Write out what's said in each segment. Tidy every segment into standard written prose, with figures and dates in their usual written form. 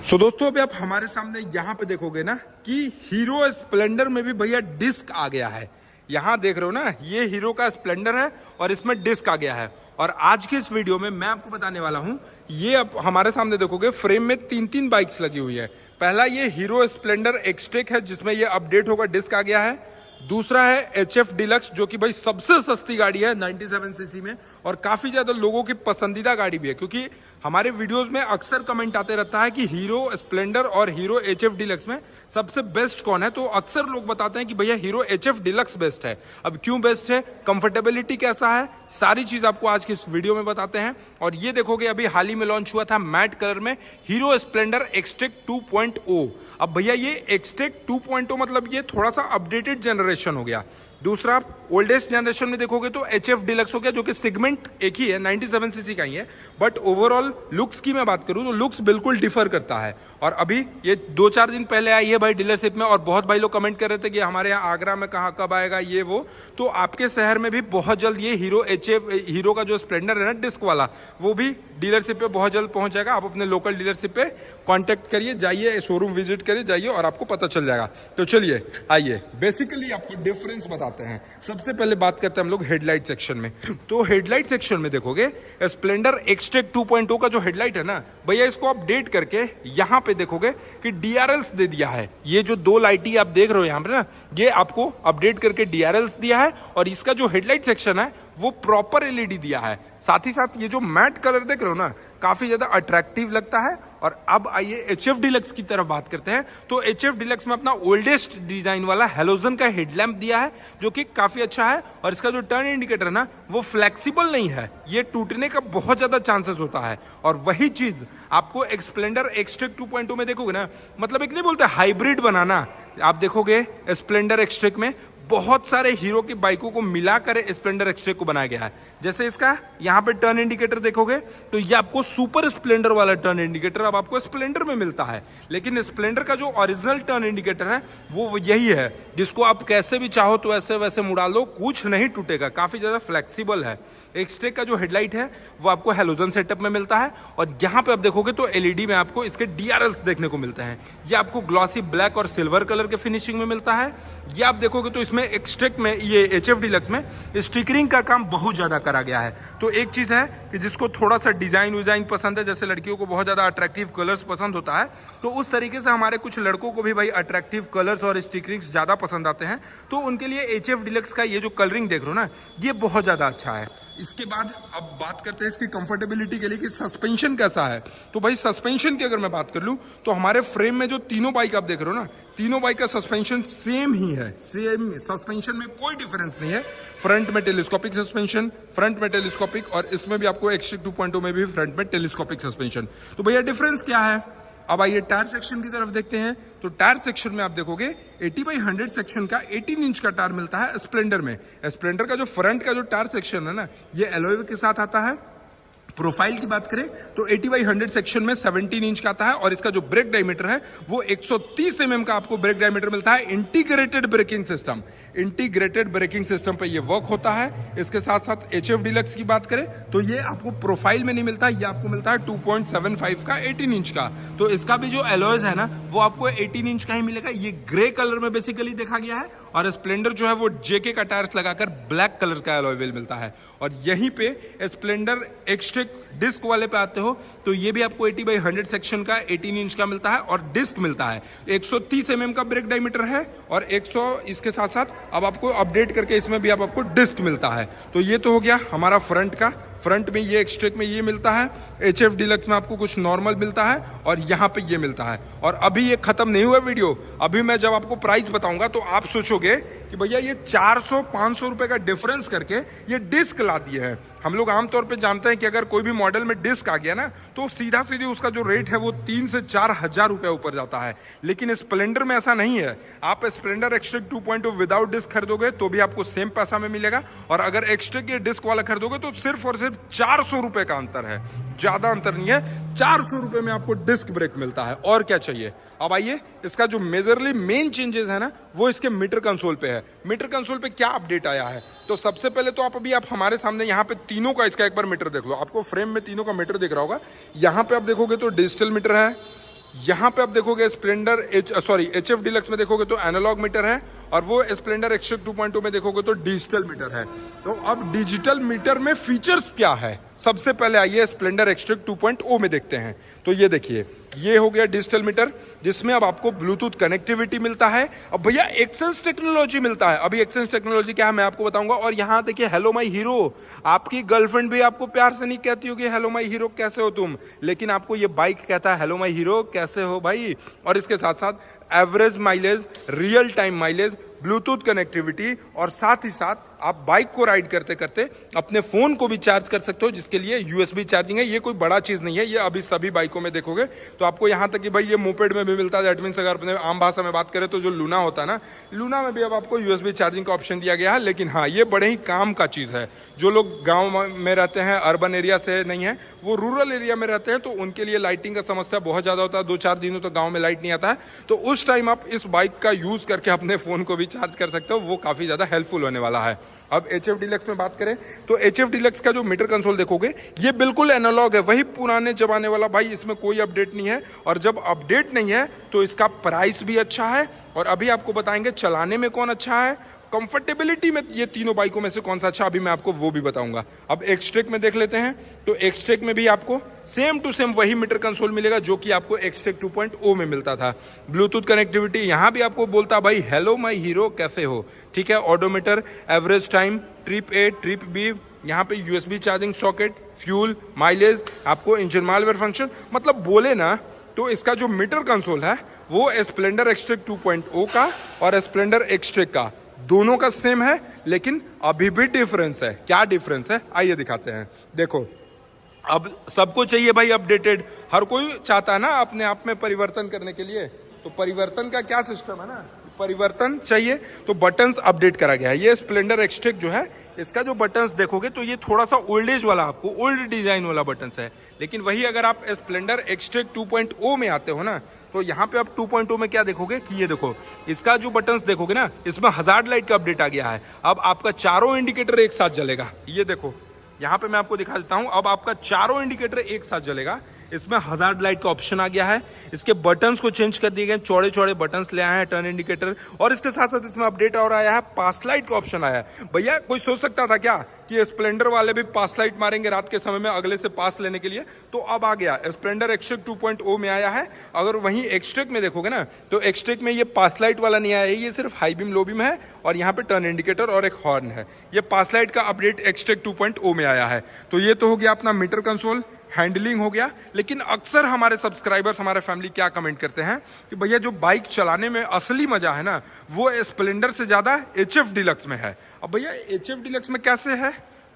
दोस्तों अभी आप हमारे सामने यहाँ पे देखोगे ना कि हीरो स्प्लेंडर में भी भैया डिस्क आ गया है। यहाँ देख रहे हो ना, ये हीरो का स्प्लेंडर है और इसमें डिस्क आ गया है। और आज के इस वीडियो में मैं आपको बताने वाला हूँ, ये आप हमारे सामने देखोगे फ्रेम में तीन तीन बाइक्स लगी हुई है। पहला ये हीरो स्प्लेंडर एक्सटेक है जिसमें ये अपडेट होगा, डिस्क आ गया है। दूसरा है HF डिलक्स जो कि भाई सबसे सस्ती गाड़ी है 97 सीसी में और काफ़ी ज़्यादा लोगों की पसंदीदा गाड़ी भी है, क्योंकि हमारे वीडियोस में अक्सर कमेंट आते रहता है कि हीरो स्प्लेंडर और हीरो HF डिलक्स में सबसे बेस्ट कौन है। तो अक्सर लोग बताते हैं कि भैया हीरो HF डिलक्स बेस्ट है। अब क्यों बेस्ट है, कंफर्टेबिलिटी कैसा है, सारी चीज़ आपको आज की इस वीडियो में बताते हैं। और ये देखोगे अभी हाल ही में लॉन्च हुआ था मैट कलर में हीरो स्प्लेंडर एक्सटेक 2.0। अब भैया ये एक्सटेक 2.0 मतलब ये थोड़ा सा अपडेटेड जनरेशन हो गया। दूसरा ओल्डेस्ट जनरेशन में देखोगे तो HF डिलक्स हो गया, जो कि सेगमेंट एक ही है, 97 सीसी का ही है। बट ओवरऑल लुक्स की मैं बात करूं तो लुक्स बिल्कुल डिफर करता है। और अभी ये 2-4 दिन पहले आई है भाई डीलरशिप में, और बहुत भाई लोग कमेंट कर रहे थे कि हमारे यहाँ आगरा में कहाँ कब आएगा ये वो। तो आपके शहर में भी बहुत जल्द ये हीरो का जो स्प्लेंडर है ना डिस्क वाला, वो भी डीलरशिप पे बहुत जल्द पहुंच जाएगा। आप अपने लोकल डीलरशिप पे कांटेक्ट करिए, जाइए शोरूम विजिट करिए, जाइए और आपको पता चल जाएगा। तो चलिए आइए बेसिकली आपको डिफरेंस बताते हैं। सबसे पहले बात करते हैं हम लोग हेडलाइट सेक्शन में। तो हेडलाइट सेक्शन में देखोगे स्प्लेंडर एक्सटेक 2.0 का जो हेडलाइट है ना भैया, इसको अपडेट करके यहाँ पे देखोगे कि DRLs दे दिया है। ये जो दो लाइटी आप देख रहे हो यहाँ पे ना, ये आपको अपडेट करके DRLs दिया है। और इसका जो हेडलाइट सेक्शन है वो प्रॉपर LED दिया है। साथ ही साथ ये जो मैट कलर देख रहे हो ना, काफी ज्यादा अट्रैक्टिव लगता है। और अब आइए HF डिलक्स की तरफ बात करते हैं। तो HF डिलक्स में अपना ओल्डेस्ट डिजाइन वाला हेलोजन का हेडलैम्प दिया है, जो कि काफी अच्छा है। और इसका जो टर्न इंडिकेटर है ना, वो फ्लेक्सिबल नहीं है, ये टूटने का बहुत ज्यादा चांसेस होता है। और वही चीज आपको स्प्लेंडर एक्सटेक 2.0 में देखोगे ना, मतलब एक नहीं बोलते हाइब्रिड बनाना, आप देखोगे स्प्लेंडर एक्सटेक में बहुत सारे हीरो की बाइकों को मिलाकर स्प्लेंडर एक्सटेक को बनाया गया है। जैसे इसका यहाँ पे टर्न इंडिकेटर देखोगे तो ये आपको सुपर स्प्लेंडर वाला टर्न इंडिकेटर अब आपको स्प्लेंडर में मिलता है। लेकिन स्प्लेंडर का जो ओरिजिनल टर्न इंडिकेटर है वो यही है, जिसको आप कैसे भी चाहो तो ऐसे वैसे मुड़ा लो, कुछ नहीं टूटेगा, काफी ज्यादा फ्लेक्सिबल है। एक्सटेक का जो हेडलाइट है वो आपको हेलोजन सेटअप में मिलता है। और यहाँ पे आप देखोगे तो LED में आपको इसके DRLs देखने को मिलते हैं। ये आपको ग्लॉसी ब्लैक और सिल्वर कलर के फिनिशिंग में मिलता है। ये आप देखोगे तो इसमें एक्सटेक में, ये HF डिलक्स में स्टिकरिंग का काम बहुत ज्यादा करा गया है। तो एक चीज है कि जिसको थोड़ा सा डिजाइन पसंद है, जैसे लड़कियों को बहुत ज्यादा अट्रैक्टिव कलर्स पसंद होता है, तो उस तरीके से हमारे कुछ लड़कों को भी भाई अट्रैक्टिव कलर्स और स्टिकरिंग्स ज्यादा पसंद आते हैं। तो उनके लिए HF डिलक्स का ये जो कलरिंग देख रहे हो ना, ये बहुत ज्यादा अच्छा है। इसके बाद अब बात करते हैं इसकी कंफर्टेबिलिटी के लिए कि सस्पेंशन कैसा है। तो भाई सस्पेंशन की अगर मैं बात कर लूं तो हमारे फ्रेम में जो तीनों बाइक आप देख रहे हो ना, तीनों बाइक का सस्पेंशन सेम ही है, सेम सस्पेंशन में कोई डिफरेंस नहीं है। फ्रंट में टेलीस्कोपिक सस्पेंशन, फ्रंट में टेलीस्कोपिक, और इसमें भी आपको एक्सटेक 2.0 में भी फ्रंट में टेलीस्कोपिक सस्पेंशन। तो भैया डिफरेंस क्या है। अब आइए टायर सेक्शन की तरफ देखते हैं। तो टायर सेक्शन में आप देखोगे 80/100 सेक्शन का 18 इंच का टायर मिलता है स्प्लेंडर में। स्प्लेंडर का जो फ्रंट का जो टायर सेक्शन है ना, ये एलॉय के साथ आता है। प्रोफाइल की बात करें तो 80/100 सेक्शन में 17 इंच का आता है। और इसका जो ब्रेक डायमीटर है वो 130 mm का आपको ब्रेक डायमीटर मिलता है। Integrated braking system, integrated braking system पे ये वर्क होता है। इसके साथ साथ HF डिलक्स की बात करें तो ये आपको प्रोफाइल में नहीं मिलता, ये आपको मिलता है 2.75 का 18 इंच का। तो इसका भी जो एलॉयज है ना वो आपको 18 इंच का ही मिलेगा। ये ग्रे कलर में बेसिकली देखा गया है। और स्प्लेंडर जो है वो JK का टायर्स लगाकर ब्लैक कलर का एलॉय व्हील मिलता है। और यहीं पे स्प्लेंडर एक्सटेक डिस्क वाले पे आते हो तो ये भी आपको 80/100 सेक्शन का 18 इंच का मिलता है और डिस्क मिलता है। 130 mm का ब्रेक डायमीटर है और 100 इसके साथ साथ अब आपको अपडेट करके इसमें भी आपको डिस्क मिलता है। तो ये तो हो गया हमारा फ्रंट का। फ्रंट में ये एक्सटेक में ये मिलता है, HF डिलक्स में आपको कुछ नॉर्मल मिलता है और यहाँ पे ये मिलता है। और अभी ये खत्म नहीं हुआ वीडियो, अभी मैं जब आपको प्राइस बताऊंगा तो आप सोचोगे कि भैया ये 400-500 रुपए का डिफरेंस करके ये डिस्क ला दिए हैं। हम लोग आमतौर पे जानते हैं कि अगर कोई भी मॉडल में डिस्क आ गया ना तो सीधा सीधी उसका जो रेट है वो 3 से 4 हजार रुपए ऊपर जाता है। लेकिन स्प्लेंडर में ऐसा नहीं है। आप स्प्लेंडर एक्सटेक 2.0 विदाउट डिस्क खरीदोगे तो भी आपको सेम पैसा में मिलेगा। और अगर एक्सटेक ये डिस्क वाला खरीदोगे तो सिर्फ और सिर्फ 400 रुपए का अंतर है, ज्यादा अंतर नहीं है। 400 रुपए में आपको डिस्क ब्रेक मिलता है, और क्या चाहिए। अब आइए इसका जो मेजरली मेन चेंजेस है ना वो इसके मीटर कंसोल पे है। मीटर कंसोल पे क्या अपडेट आया है, तो सबसे पहले तो आप हमारे सामने यहाँ पे तीनों का इसका एक बार मीटर देख लो। आपको फ्रेम में तीनों का मीटर दिख रहा होगा। यहाँ पे आप देखोगे तो डिजिटल मीटर है, यहाँ पे आप देखोगे स्प्लेंडर एच एफ डिलक्स में देखोगे तो एनालॉग मीटर है, और वो स्प्लेंडर एक्सट्रेक 2.0 में देखोगे तो डिजिटल मीटर है। तो अब डिजिटल मीटर में फीचर्स क्या है, सबसे पहले आइए स्प्लेंडर एक्सट्रेक 2.0 में देखते हैं। तो ये देखिए, ये हो गया डिजिटल मीटर, जिसमें अब आपको ब्लूटूथ कनेक्टिविटी मिलता है। अब भैया एक्सेंस टेक्नोलॉजी मिलता है। अभी एक्सेंस टेक्नोलॉजी क्या है मैं आपको बताऊंगा। और यहाँ देखिए, हेलो माई हीरो, आपकी गर्लफ्रेंड भी आपको प्यार से नहीं कहती होगी हेलो माई हीरो कैसे हो तुम, लेकिन आपको ये बाइक कहता है हेलो माई हीरो कैसे हो भाई। और इसके साथ साथ average mileage, real time mileage, Bluetooth connectivity, और साथ ही साथ आप बाइक को राइड करते करते अपने फ़ोन को भी चार्ज कर सकते हो, जिसके लिए यूएसबी चार्जिंग है। ये कोई बड़ा चीज़ नहीं है, ये अभी सभी बाइकों में देखोगे तो आपको यहाँ तक कि भाई ये मोपेड में भी मिलता है। दैट मीन्स अगर अपने आम भाषा में बात करें तो जो लूना होता है ना, लूना में भी अब आपको यूएसबी चार्जिंग का ऑप्शन दिया गया है। लेकिन हाँ, ये बड़े ही काम का चीज़ है। जो लोग गाँव में रहते हैं, अर्बन एरिया से नहीं है, वो रूरल एरिया में रहते हैं, तो उनके लिए लाइटिंग का समस्या बहुत ज़्यादा होता है। 2-4 दिनों तो गाँव में लाइट नहीं आता है, तो उस टाइम आप इस बाइक का यूज़ करके अपने फ़ोन को भी चार्ज कर सकते हो। वो काफ़ी ज़्यादा हेल्पफुल होने वाला है। अब एच एफ डिलक्स में बात करें तो एच एफ डिलक्स का जो मीटर कंसोल देखोगे, ये बिल्कुल एनालॉग है, वही पुराने जमाने वाला भाई, इसमें कोई अपडेट नहीं है। और जब अपडेट नहीं है तो इसका प्राइस भी अच्छा है। और अभी आपको बताएंगे चलाने में कौन अच्छा है, कंफर्टेबिलिटी में ये तीनों बाइकों में से कौन सा अच्छा, अभी मैं आपको वो भी बताऊंगा। अब एक्सट्रेक में देख लेते हैं, तो एक्सट्रेक में भी आपको सेम टू सेम वही मीटर कंसोल मिलेगा जो कि आपको एक्सट्रेक 2.0 में मिलता था। ब्लूटूथ कनेक्टिविटी यहाँ भी आपको बोलता भाई हेलो माई हीरो कैसे हो, ठीक है। Odometer, average time, trip A, trip B, यहाँ पे USB charging socket, fuel, mileage, आपको इंजन मालवेयर फंक्शन, मतलब बोले ना तो इसका जो मीटर कंसोल है वो स्प्लेंडर एक्सट्रेक 2.0 का और स्प्लेंडर एक्सट्रेक का दोनों का सेम है। लेकिन अभी भी डिफरेंस है। क्या डिफरेंस है आइए दिखाते हैं। देखो, अब सबको चाहिए भाई अपडेटेड, हर कोई चाहता है ना अपने आप में परिवर्तन करने के लिए। तो परिवर्तन का क्या सिस्टम है ना, परिवर्तन चाहिए तो बटन्स अपडेट करा गया है। ये स्प्लेंडर एक्सट्रेक जो है, इसका जो बटन्स देखोगे तो ये थोड़ा सा ओल्ड एज वाला, आपको ओल्ड डिजाइन वाला बटन्स है। लेकिन वही अगर आप स्प्लेंडर एक्सट्रेक 2.0 में आते हो ना, तो यहाँ पे आप 2.0 में क्या देखोगे कि ये देखो, इसका जो बटन्स देखोगे ना, इसमें हजार्ड लाइट का अपडेट आ गया है। अब आपका चारों इंडिकेटर एक साथ जलेगा। ये देखो, यहाँ पे मैं आपको दिखा देता हूँ, अब आपका चारों इंडिकेटर एक साथ जलेगा। इसमें हजार्ड लाइट का ऑप्शन आ गया है। इसके बटन्स को चेंज कर दिए गए, चौड़े चौड़े बटन्स ले आए हैं, टर्न इंडिकेटर, और इसके साथ साथ इसमें अपडेट और आया है, पास लाइट का ऑप्शन आया है। भैया कोई सोच सकता था क्या कि स्प्लेंडर वाले भी पास लाइट मारेंगे रात के समय में अगले से पास लेने के लिए, तो अब आ गया। स्प्लेंडर एक्सट्रेक 2.0 में आया है। अगर वहीं एक्सट्रेक में देखोगे ना, तो एक्सट्रेक में ये पास लाइट वाला नहीं आया है, ये सिर्फ हाई बीम लो बीम है, और यहाँ पे टर्न इंडिकेटर और एक हॉर्न है। ये पास लाइट का अपडेट एक्सट्रेक 2.0 में आया है। तो ये तो हो गया अपना मीटर कंसोल, हैंडलिंग हो गया। लेकिन अक्सर हमारे सब्सक्राइबर्स, हमारे फैमिली क्या कमेंट करते हैं कि भैया जो बाइक चलाने में असली मजा है ना, वो स्प्लेंडर से ज़्यादा एचएफ डिलक्स में है। अब भैया एचएफ डिलक्स में कैसे है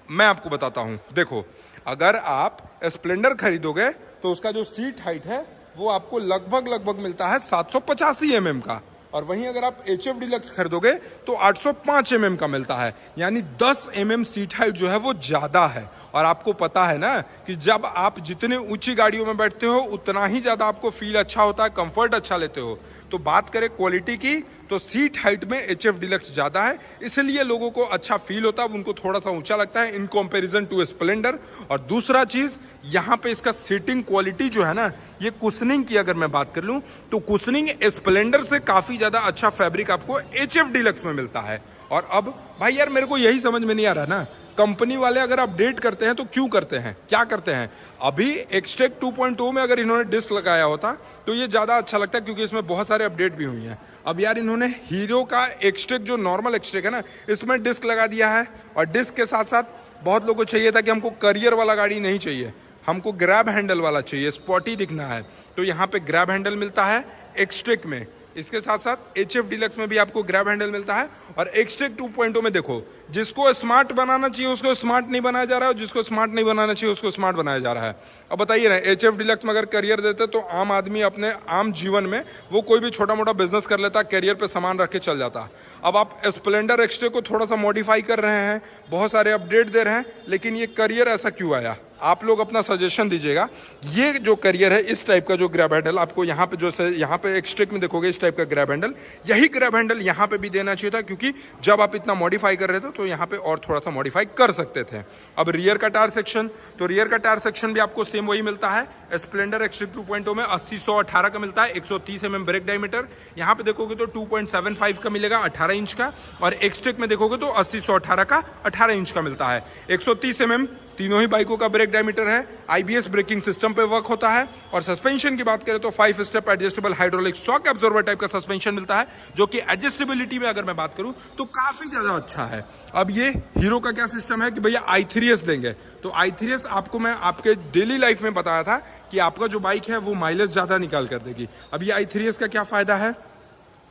मैं आपको बताता हूँ। देखो, अगर आप स्प्लेंडर खरीदोगे तो उसका जो सीट हाइट है वो आपको लगभग मिलता है 785 mm का, और वहीं अगर आप एचएफ डिलक्स खरीदोगे तो 805 mm का मिलता है। यानी 10 mm सीट हाइट जो है वो ज़्यादा है। और आपको पता है ना कि जब आप जितने ऊंची गाड़ियों में बैठते हो उतना ही ज़्यादा आपको फील अच्छा होता है, कंफर्ट अच्छा लेते हो। तो बात करें क्वालिटी की, तो सीट हाइट में एचएफ डिलक्स ज़्यादा है, इसलिए लोगों को अच्छा फील होता है, उनको थोड़ा सा ऊंचा लगता है इन कंपैरिजन टू स्प्लेंडर। और दूसरा चीज़, यहाँ पे इसका सीटिंग क्वालिटी जो है ना, ये कुशनिंग की अगर मैं बात कर लूँ तो कुशनिंग स्प्लेंडर से काफ़ी ज़्यादा अच्छा फैब्रिक आपको एचएफ डिलक्स में मिलता है। और अब भाई यार मेरे को यही समझ में नहीं आ रहा ना, कंपनी वाले अगर अपडेट करते हैं तो क्यों करते हैं, क्या करते हैं। अभी एक्सट्रेक 2.0 में अगर इन्होंने डिस्क लगाया होता तो ये ज़्यादा अच्छा लगता, क्योंकि इसमें बहुत सारे अपडेट भी हुई हैं। अब यार इन्होंने हीरो का एक्सट्रेक, जो नॉर्मल एक्सट्रेक है ना, इसमें डिस्क लगा दिया है। और डिस्क के साथ साथ बहुत लोगों को चाहिए था कि हमको करियर वाला गाड़ी नहीं चाहिए, हमको ग्रैब हैंडल वाला चाहिए, स्पॉटी दिखना है, तो यहाँ पे ग्रैब हैंडल मिलता है एक्सट्रेक में। इसके साथ साथ एचएफ डिलक्स में भी आपको ग्रैब हैंडल मिलता है। और एक्सट्रेक 2.0 में देखो, जिसको स्मार्ट बनाना चाहिए उसको स्मार्ट नहीं बनाया जा रहा है, और जिसको स्मार्ट नहीं बनाना चाहिए उसको स्मार्ट बनाया जा रहा है। अब बताइए ना, एचएफ डिलक्स में अगर करियर देते तो आम आदमी अपने आम जीवन में वो कोई भी छोटा मोटा बिजनेस कर लेता, करियर पे सामान रख के चल जाता। अब आप स्प्लेंडर एक्सट्रेक को थोड़ा सा मॉडिफाई कर रहे हैं, बहुत सारे अपडेट दे रहे हैं, लेकिन ये करियर ऐसा क्यों आया, आप लोग अपना सजेशन दीजिएगा। ये जो करियर है, इस टाइप का जो ग्रैब हैंडल आपको यहाँ पे जो यहाँ पे एक्सट्रिक में देखोगे इस टाइप का ग्रैब हैंडल, यही ग्रैब हैंडल यहाँ पे भी देना चाहिए था, क्योंकि जब आप इतना मॉडिफाई कर रहे थे तो यहाँ पे और थोड़ा सा मॉडिफाई कर सकते थे। अब रियर का टायर सेक्शन, तो रियर का टायर सेक्शन भी आपको सेम वही मिलता है। स्प्लेंडर एक्सट्रिक 2.0 में 80/118 का मिलता है, 130 mm ब्रेक डायमीटर। यहाँ पे देखोगे तो 2.75 का मिलेगा 18 इंच का, और एक्सट्रिक में देखोगे तो 80/118 का 18 इंच का मिलता है। 130 mm तीनों ही बाइकों का ब्रेक डायमीटर है। आईबीएस ब्रेकिंग सिस्टम पे वर्क होता है। और सस्पेंशन की बात करें तो 5 step adjustable hydraulic shock absorber type का सस्पेंशन मिलता है, जो कि एडजस्टेबिलिटी में अगर मैं बात करूं तो काफी ज्यादा अच्छा है। अब ये हीरो का क्या सिस्टम है कि भैया i3s देंगे, तो i3s आपको मैं आपके डेली लाइफ में बताया था कि आपका जो बाइक है वो माइलेज ज्यादा निकाल कर देगी। अब ये i3s का क्या फायदा है,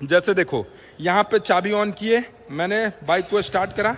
जैसे देखो यहाँ पे चाबी ऑन किए, मैंने बाइक को स्टार्ट करा।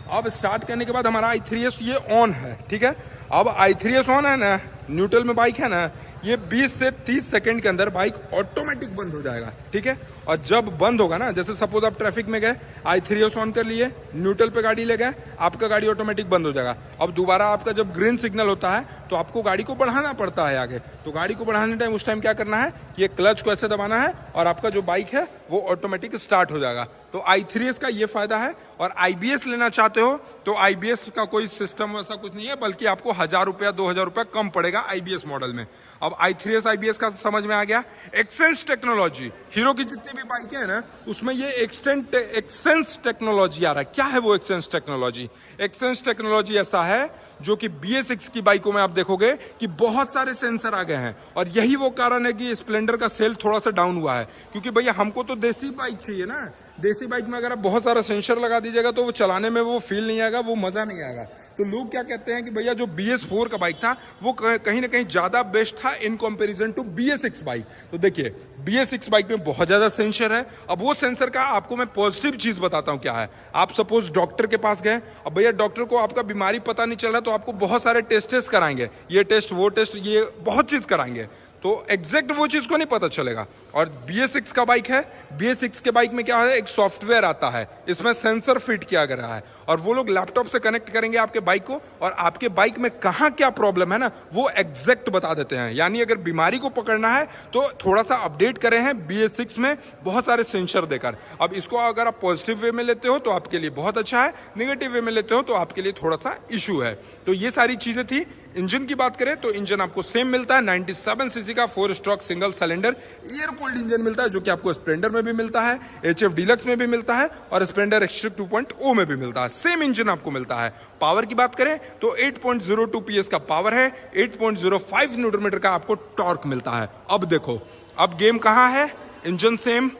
अब स्टार्ट करने के बाद हमारा i3s ये ऑन है, ठीक है। अब i3s ऑन है ना, न्यूट्रल में बाइक है ना, ये 20 से 30 सेकंड के अंदर बाइक ऑटोमेटिक बंद हो जाएगा, ठीक है। और जब बंद होगा ना, जैसे सपोज आप ट्रैफिक में गए, i3s ऑन कर लिए, न्यूट्रल पे गाड़ी ले गए, आपका गाड़ी ऑटोमेटिक बंद हो जाएगा। अब दोबारा आपका जब ग्रीन सिग्नल होता है तो आपको गाड़ी को बढ़ाना पड़ता है आगे, तो गाड़ी को बढ़ाने टाइम उस टाइम क्या करना है, ये क्लच को ऐसे दबाना है और आपका जो बाइक है वो ऑटोमेटिक स्टार्ट हो जाएगा। तो i3s का ये फायदा है। और IBS लेना चाहते हो तो IBS का कोई सिस्टम वैसा कुछ नहीं है, बल्कि आपको 1000 रुपया 2000 रुपया कम पड़ेगा IBS मॉडल में। अब i3s IBS का समझ में आ गया। एक्सेंस टेक्नोलॉजी, हीरो की जितनी भी बाइकें हैं ना उसमें ये एक्सेंस टेक्नोलॉजी आ रहा है। क्या है वो एक्सेंस टेक्नोलॉजी? एक्सेंस टेक्नोलॉजी ऐसा है जो कि BS6 की बाइकों में आप देखोगे कि बहुत सारे सेंसर आ गए हैं, और यही वो कारण है कि स्प्लेंडर का सेल थोड़ा सा डाउन हुआ है। क्योंकि भैया हमको तो देसी बाइक चाहिए ना, देसी बाइक में अगर आप बहुत सारा सेंसर लगा दीजिएगा तो वो चलाने में वो फील नहीं आएगा, वो मजा नहीं आएगा। तो लोग क्या कहते हैं कि भैया जो BS4 का बाइक था वो कहीं ना कहीं ज्यादा बेस्ट था in comparison to BS6 bike. तो देखिए BS6 बाइक में बहुत ज्यादा सेंसर है। अब वो सेंसर का आपको मैं पॉजिटिव चीज बताता हूँ क्या है। आप सपोज डॉक्टर के पास गए, अब भैया डॉक्टर को आपका बीमारी पता नहीं चल रहा, तो आपको बहुत सारे टेस्ट कराएंगे, ये टेस्ट वो टेस्ट, ये बहुत चीज कराएंगे, तो एग्जैक्ट वो चीज को नहीं पता चलेगा। और BS6 का बाइक है, BS6 के बाइक में क्या है, एक सॉफ्टवेयर आता है, इसमें सेंसर फिट किया गया है, और वो लोग लैपटॉप से कनेक्ट करेंगे आपके बाइक को, और आपके बाइक में कहाँ क्या प्रॉब्लम है ना वो एग्जैक्ट बता देते हैं। यानी अगर बीमारी को पकड़ना है तो थोड़ा सा अपडेट करे हैं BS6 में बहुत सारे सेंसर देकर। अब इसको अगर आप पॉजिटिव वे में लेते हो तो आपके लिए बहुत अच्छा है, नेगेटिव वे में लेते हो तो आपके लिए थोड़ा सा इशू है। तो ये सारी चीजें थी। इंजन की बात करें तो इंजन आपको सेम मिलता है, 97 सीसी का 4 stroke single cylinder air cooled engine मिलता है, जो कि आपको स्प्लेंडर में भी मिलता है, HF डीलक्स में भी मिलता है, और स्प्लेंडर एक्सट्रिक 2.0 में भी मिलता है। सेम इंजन आपको मिलता है। पावर की बात करें तो 8.02 PS का पावर है, 8.05 न्यूटन मीटर का आपको टॉर्क मिलता है। अब देखो, अब गेम कहाँ है, engine same,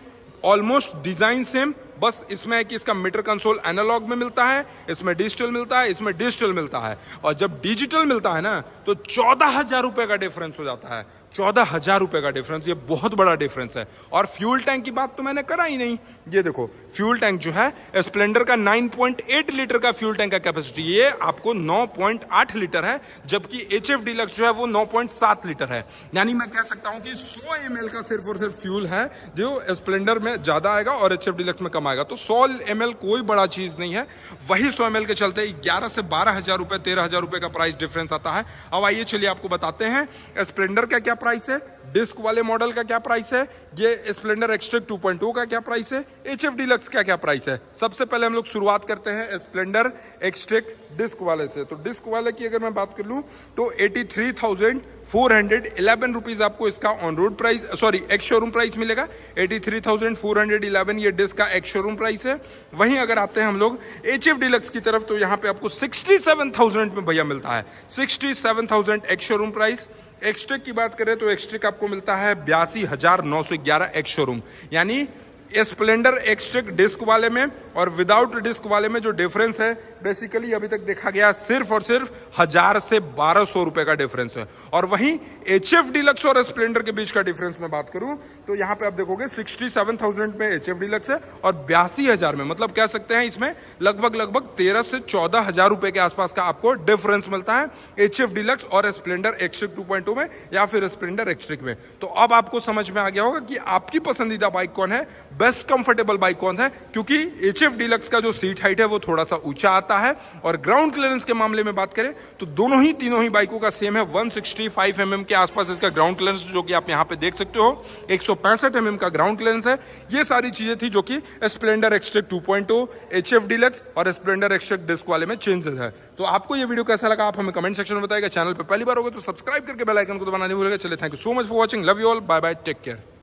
almost design same, बस इसमें है कि इसका मीटर कंसोल एनालॉग में मिलता है, इसमें डिजिटल मिलता है, इसमें डिजिटल मिलता है। और जब डिजिटल मिलता है ना तो 14,000 रुपए का डिफरेंस हो जाता है। 14,000 रुपए का डिफरेंस, ये बहुत बड़ा डिफरेंस है। और फ्यूल टैंक की बात तो मैंने करा ही नहीं। ये देखो फ्यूल टैंक जो है, स्प्लेंडर का 9.8 लीटर का फ्यूल टैंक का कैपेसिटी, ये आपको 9.8 लीटर है, जबकि HF डीलक्स जो है वो 9.7 लीटर है। यानी मैं कह सकता हूं कि 100 ml का सिर्फ और सिर्फ फ्यूल है जो स्प्लेंडर में ज्यादा आएगा और HF डीलक्स में कम आएगा। तो 100 ml कोई बड़ा चीज नहीं है। वही 100 ml के चलते 11 से 12,000 रुपए, 13,000 रुपए का प्राइस डिफरेंस आता है। अब आइए चलिए आपको बताते हैं स्प्लेंडर का क्या प्राइस है, डिस्क वाले मॉडल का क्या प्राइस है, ये स्प्लेंडर एक्सट्रिक 2.0 का क्या प्राइस है, HF डीलक्स का क्या प्राइस है। सबसे पहले हम लोग शुरुआत करते हैं स्प्लेंडर एक्सट्रिक डिस्क वाले से। तो डिस्क वाले की अगर मैं बात कर लूं तो 83,411 रुपीज आपको इसका on road price, sorry ex showroom price मिलेगा। 83,411 ये डिस्क का एक्स शोरूम प्राइस है। वहीं अगर आते हैं हम लोग HF डीलक्स की तरफ तो यहाँ पे आपको 67,000 में भैया मिलता है, 67,000 एक्स शोरूम प्राइस। एक्सट्रिक की बात करें तो एक्सट्रिक आपको मिलता है 82,911 एक्स शोरूम। यानी स्प्लेंडर एक्सट्रिक डिस्क वाले में और विदाउट डिस्क वाले में जो डिफरेंस है बेसिकली अभी तक देखा गया सिर्फ और सिर्फ 1000 से 1200 रुपए का डिफरेंस है। और वहीं HF डीलक्स और स्प्लेंडर के बीच का डिफरेंस में बात करूं तो यहां पे आप देखोगे 67,000 में HF डीलक्स है और 82,000 में, मतलब कह सकते हैं इसमें लगभग 13 से 14,000 रुपए के आसपास का आपको डिफरेंस मिलता है HF डीलक्स और स्प्लेंडर एक्सट्रिक 2.0 में या फिर स्प्लेंडर एक्सट्रिक में। तो अब आपको समझ में आ गया होगा कि आपकी पसंदीदा बाइक कौन है, बेस्ट कंफर्टेबल बाइक कौन है, क्योंकि HF डीलक्स का जो सीट हाइट है वो थोड़ा सा ऊंचा आता है, और ग्राउंड क्लियरेंस के मामले में बात करें तो तीनों ही बाइकों का सेम है। 165 mm के आसपास इसका ग्राउंड क्लियरेंस, जो कि आप यहाँ पे देख सकते हो। 165 mm का ग्राउंड क्लियरेंस है। ये सारी चीजें थी जो कि स्प्लेंडर एक्सट्रेक 2.0, HF डीलक्स और स्प्लेंडर एक्सट्रेक डिस्क वाले में चेंजेस है। तो आपको ये वीडियो कैसा लगा आप हमें कमेंट सेक्शन में बताइएगा। चैनल पे पहली बार होगा तो सब्सक्राइब करके बेल आइकन को दबाना नहीं भूलिएगा। चलिए, thank you so much for watching, love you all, bye bye, take care.